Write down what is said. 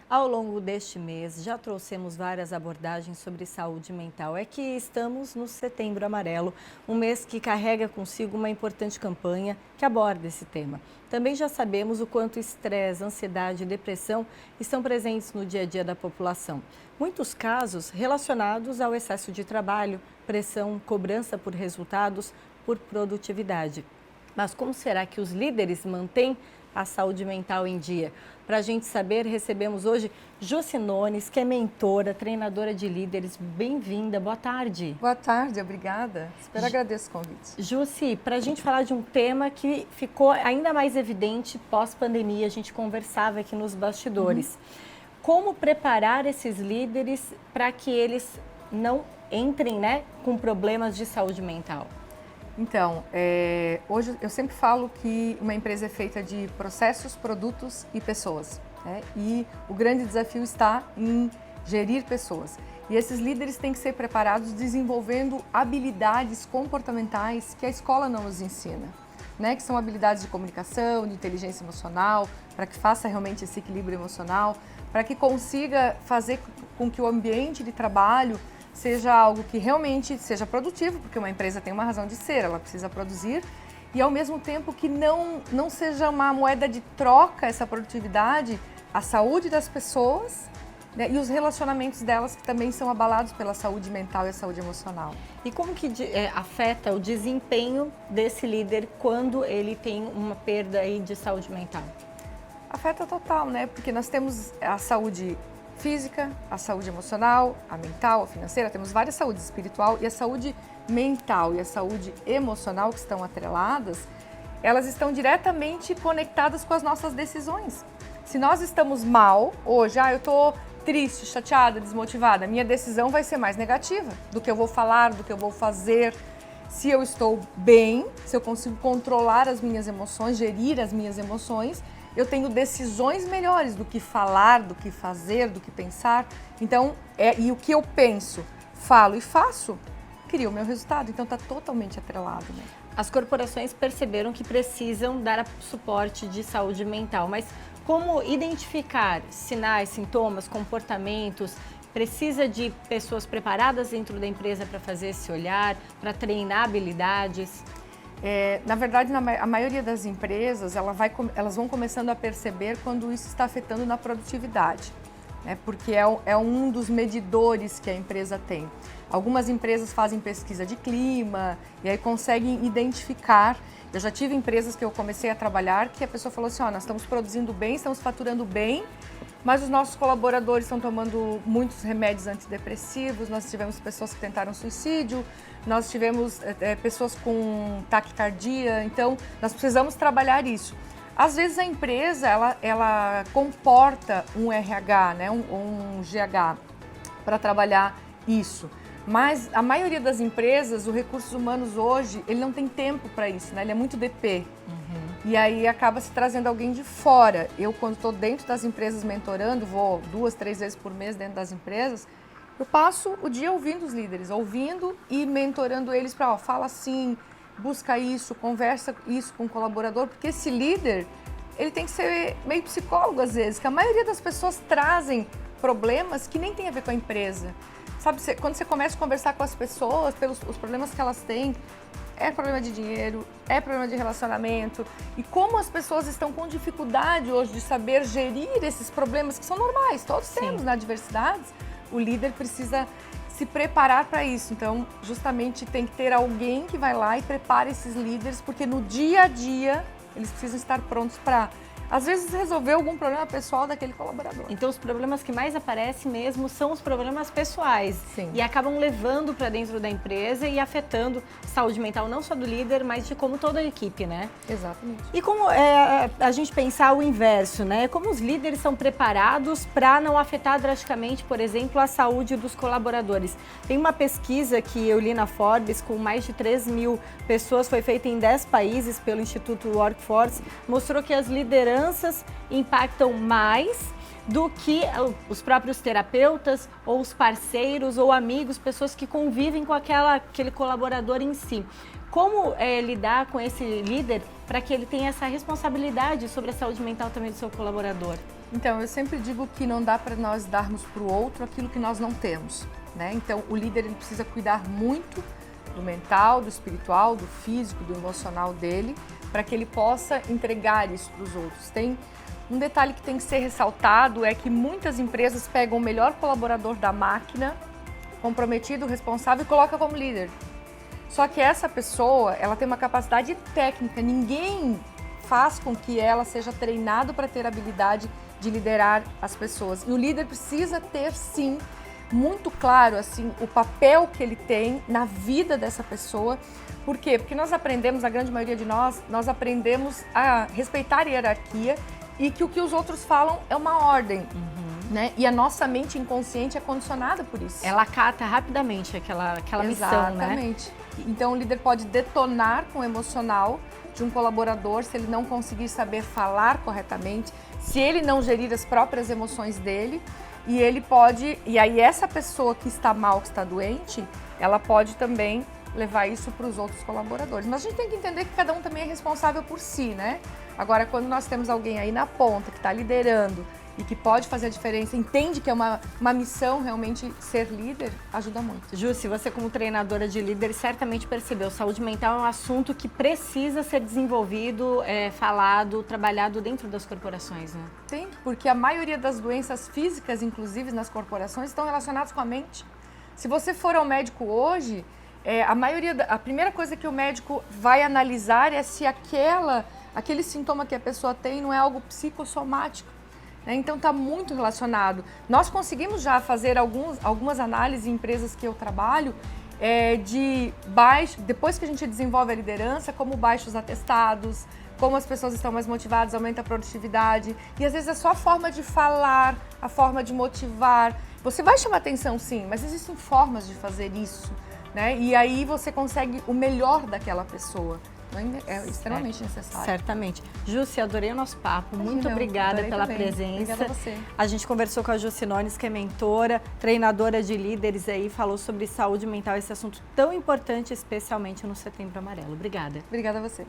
Ao longo deste mês, já trouxemos várias abordagens sobre saúde mental. É que estamos no Setembro Amarelo, um mês que carrega consigo uma importante campanha que aborda esse tema. Também já sabemos o quanto estresse, ansiedade e depressão estão presentes no dia a dia da população. Muitos casos relacionados ao excesso de trabalho, pressão, cobrança por resultados, por produtividade. Mas como será que os líderes mantêm a saúde mental em dia? Para a gente saber, recebemos hoje Jussi Nones, que é mentora, treinadora de líderes. Bem-vinda, boa tarde. Boa tarde, obrigada. Super agradeço o convite. Jussi, para a gente falar de um tema que ficou ainda mais evidente pós-pandemia, a gente conversava aqui nos bastidores. Como preparar esses líderes para que eles não entrem, com problemas de saúde mental? Então, hoje eu sempre falo que uma empresa é feita de processos, produtos e pessoas, né? E o grande desafio está em gerir pessoas. E esses líderes têm que ser preparados desenvolvendo habilidades comportamentais que a escola não nos ensina, né? Que são habilidades de comunicação, de inteligência emocional, para que faça realmente esse equilíbrio emocional, para que consiga fazer com que o ambiente de trabalho seja algo que realmente seja produtivo, porque uma empresa tem uma razão de ser, ela precisa produzir, e ao mesmo tempo que não seja uma moeda de troca essa produtividade, a saúde das pessoas, né, e os relacionamentos delas que também são abalados pela saúde mental e a saúde emocional. E como que afeta o desempenho desse líder quando ele tem uma perda aí de saúde mental? Afeta total, né? Porque nós temos a saúde física, a saúde emocional, a mental, a financeira, temos várias saúdes, espiritual, e a saúde mental e a saúde emocional que estão atreladas, elas estão diretamente conectadas com as nossas decisões. Se nós estamos mal hoje, eu estou triste, chateada, desmotivada, minha decisão vai ser mais negativa do que eu vou falar, do que eu vou fazer. Se eu estou bem, se eu consigo controlar as minhas emoções, gerir as minhas emoções, eu tenho decisões melhores do que falar, do que fazer, do que pensar. Então, e o que eu penso, falo e faço, cria o meu resultado. Então, está totalmente atrelado, né? As corporações perceberam que precisam dar suporte de saúde mental, mas como identificar sinais, sintomas, comportamentos? Precisa de pessoas preparadas dentro da empresa para fazer esse olhar, para treinar habilidades? Na verdade, a maioria das empresas, elas vão começando a perceber quando isso está afetando na produtividade, né? Porque é um dos medidores que a empresa tem. Algumas empresas fazem pesquisa de clima e aí conseguem identificar. Eu já tive empresas que eu comecei a trabalhar que a pessoa falou assim, nós estamos produzindo bem, estamos faturando bem, mas os nossos colaboradores estão tomando muitos remédios antidepressivos, nós tivemos pessoas que tentaram suicídio, nós tivemos pessoas com taquicardia, então nós precisamos trabalhar isso. Às vezes a empresa, ela comporta um RH, né, um GH para trabalhar isso. Mas a maioria das empresas, os recursos humanos hoje, ele não tem tempo para isso, né? Ele é muito DP. E aí acaba se trazendo alguém de fora. Eu, quando estou dentro das empresas mentorando, vou 2, 3 vezes por mês dentro das empresas, eu passo o dia ouvindo os líderes, ouvindo e mentorando eles para, fala assim, busca isso, conversa isso com o colaborador, porque esse líder, ele tem que ser meio psicólogo às vezes, que a maioria das pessoas trazem problemas que nem tem a ver com a empresa. Sabe, quando você começa a conversar com as pessoas, pelos os problemas que elas têm, é problema de dinheiro, é problema de relacionamento. E como as pessoas estão com dificuldade hoje de saber gerir esses problemas que são normais, todos temos na diversidade, o líder precisa se preparar para isso. Então, justamente tem que ter alguém que vai lá e prepare esses líderes, porque no dia a dia eles precisam estar prontos para, às vezes, resolver algum problema pessoal daquele colaborador. Então, os problemas que mais aparecem mesmo são os problemas pessoais. Sim. E acabam levando para dentro da empresa e afetando a saúde mental, não só do líder, mas de como toda a equipe, né? Exatamente. E como a gente pensar o inverso, né? Como os líderes são preparados para não afetar drasticamente, por exemplo, a saúde dos colaboradores? Tem uma pesquisa que eu li na Forbes, com mais de 3 mil pessoas, foi feita em 10 países pelo Instituto Workforce, mostrou que as lideranças impactam mais do que os próprios terapeutas ou os parceiros ou amigos, pessoas que convivem com aquele colaborador em si. Como lidar com esse líder para que ele tenha essa responsabilidade sobre a saúde mental também do seu colaborador? Então, eu sempre digo que não dá para nós darmos para o outro aquilo que nós não temos, né? Então, o líder ele precisa cuidar muito do mental, do espiritual, do físico, do emocional dele, para que ele possa entregar isso para os outros. Tem um detalhe que tem que ser ressaltado, é que muitas empresas pegam o melhor colaborador da máquina, comprometido, responsável, e coloca como líder. Só que essa pessoa, ela tem uma capacidade técnica, ninguém faz com que ela seja treinado para ter habilidade de liderar as pessoas. E o líder precisa ter, sim, muito claro assim, o papel que ele tem na vida dessa pessoa. Por quê? Porque nós aprendemos, a grande maioria de nós aprendemos a respeitar a hierarquia e que o que os outros falam é uma ordem. Né? E a nossa mente inconsciente é condicionada por isso. Ela acata rapidamente aquela missão, né? Exatamente. Então o líder pode detonar com o emocional de um colaborador se ele não conseguir saber falar corretamente, se ele não gerir as próprias emoções dele, e ele pode, e aí essa pessoa que está mal, que está doente, ela pode também levar isso para os outros colaboradores. Mas a gente tem que entender que cada um também é responsável por si, né? Agora, quando nós temos alguém aí na ponta que está liderando e que pode fazer a diferença, entende que é uma missão realmente ser líder, ajuda muito. Jussi, você como treinadora de líderes certamente percebeu, saúde mental é um assunto que precisa ser desenvolvido, falado, trabalhado dentro das corporações, né? Tem, porque a maioria das doenças físicas, inclusive nas corporações, estão relacionadas com a mente. Se você for ao médico hoje, a primeira coisa que o médico vai analisar é se aquele sintoma que a pessoa tem não é algo psicossomático. Então está muito relacionado. Nós conseguimos já fazer algumas análises em empresas que eu trabalho depois que a gente desenvolve a liderança, como baixos atestados, como as pessoas estão mais motivadas, aumenta a produtividade. E às vezes é só a forma de falar, a forma de motivar. Você vai chamar atenção sim, mas existem formas de fazer isso, né? E aí você consegue o melhor daquela pessoa. É extremamente necessário. Certamente. Jussi, adorei o nosso papo. Muito obrigada pela presença. Obrigada a você. A gente conversou com a Jussi Nones, que é mentora, treinadora de líderes aí, falou sobre saúde mental, esse assunto tão importante, especialmente no Setembro Amarelo. Obrigada. Obrigada a você.